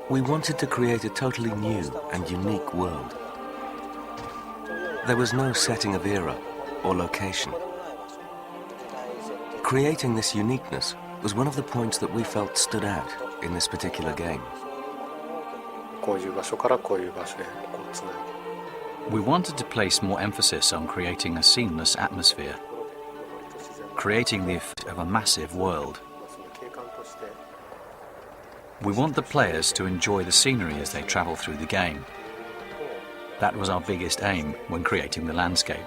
We wanted to create a totally new and unique world. There was no setting of era or location. Creating this uniqueness was one of the points that we felt stood out in this particular game. We wanted to place more emphasis on creating a seamless atmosphere, creating the effect of a massive world. We want the players to enjoy the scenery as they travel through the game. That was our biggest aim when creating the landscape.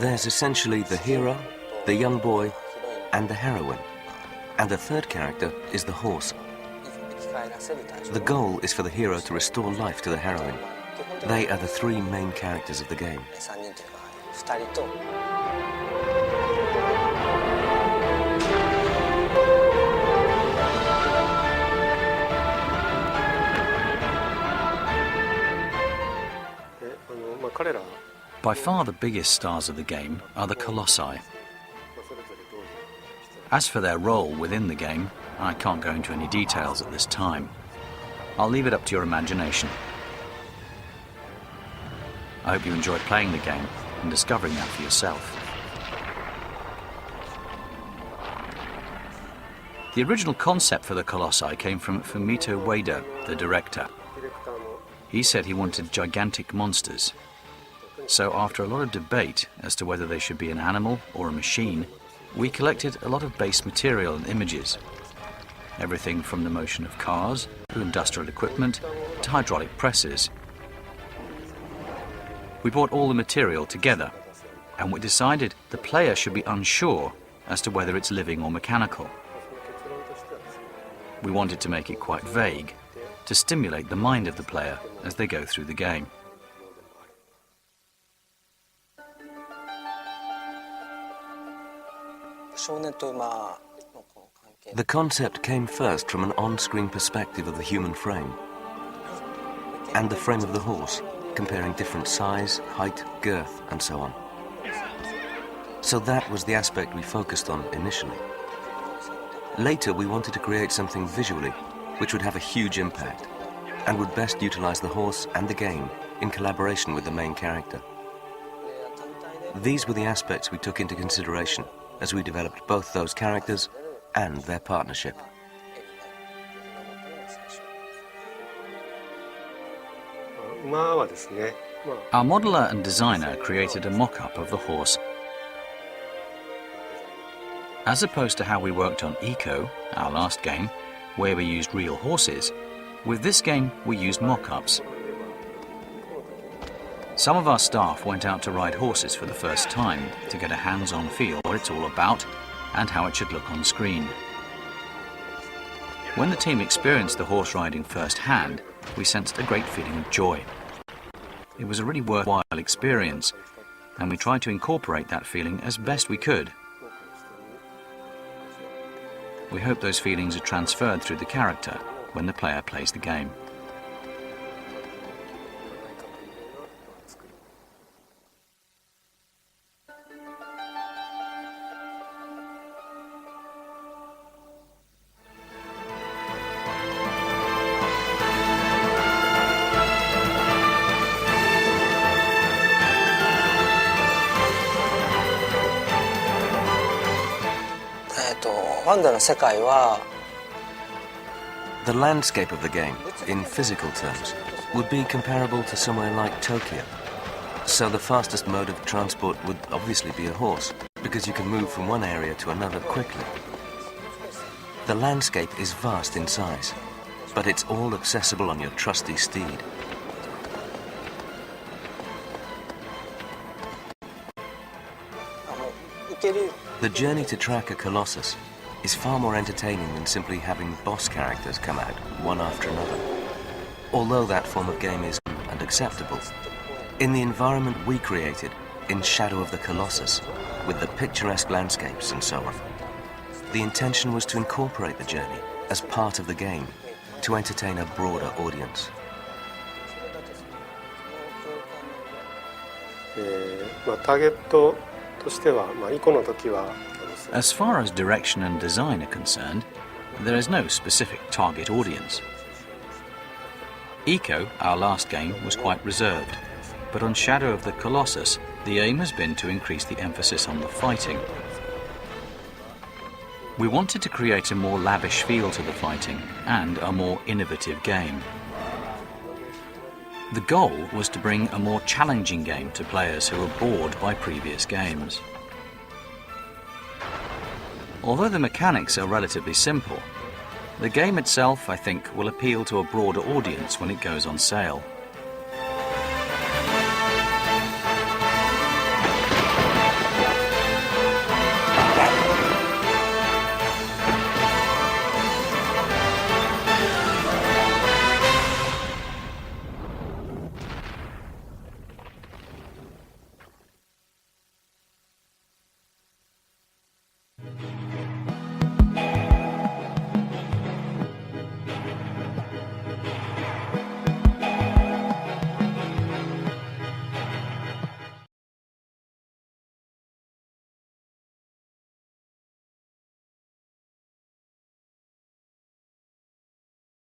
There's essentially the hero, the young boy, and the heroine. And the third character is the horse. The goal is for the hero to restore life to the heroine. They are the three main characters of the game. By far the biggest stars of the game are the colossi. As for their role within the game, I can't go into any details at this time. I'll leave it up to your imagination. I hope you enjoyed playing the game and discovering that for yourself. The original concept for the colossi came from Fumito Ueda, the director. He said he wanted gigantic monsters. So after a lot of debate as to whether they should be an animal or a machine, we collected a lot of base material and images. Everything from the motion of cars, to industrial equipment, to hydraulic presses. We brought all the material together, and we decided the player should be unsure as to whether it's living or mechanical. We wanted to make it quite vague, to stimulate the mind of the player as they go through the game. The concept came first from an on-screen perspective of the human frame and the frame of the horse, comparing different size, height, girth, and so on. So that was the aspect we focused on initially. Later, we wanted to create something visually which would have a huge impact and would best utilize the horse and the game in collaboration with the main character. These were the aspects we took into consideration as we developed both those characters and their partnership. Our modeler and designer created a mock-up of the horse. As opposed to how we worked on Eco, our last game, where we used real horses, with this game we used mock-ups. Some of our staff went out to ride horses for the first time to get a hands-on feel what it's all about and how it should look on screen. When the team experienced the horse riding firsthand, we sensed a great feeling of joy. It was a really worthwhile experience, and we tried to incorporate that feeling as best we could. We hope those feelings are transferred through the character when the player plays the game. The landscape of the game, in physical terms, would be comparable to somewhere like Tokyo. So the fastest mode of transport would obviously be a horse, because you can move from one area to another quickly. The landscape is vast in size, but it's all accessible on your trusty steed. The journey to track a Colossus is far more entertaining than simply having boss characters come out one after another. Although that form of game is and acceptable, in the environment we created, in shadow of the Colossus, with the picturesque landscapes and so on, the intention was to incorporate the journey as part of the game to entertain a broader audience. としては、イコの時は As far as direction and design are concerned, there is no specific target audience. Eco, our last game, was quite reserved, but on Shadow of the Colossus, the aim has been to increase the emphasis on the fighting. We wanted to create a more lavish feel to the fighting and a more innovative game. The goal was to bring a more challenging game to players who were bored by previous games. Although the mechanics are relatively simple, the game itself, I think, will appeal to a broader audience when it goes on sale.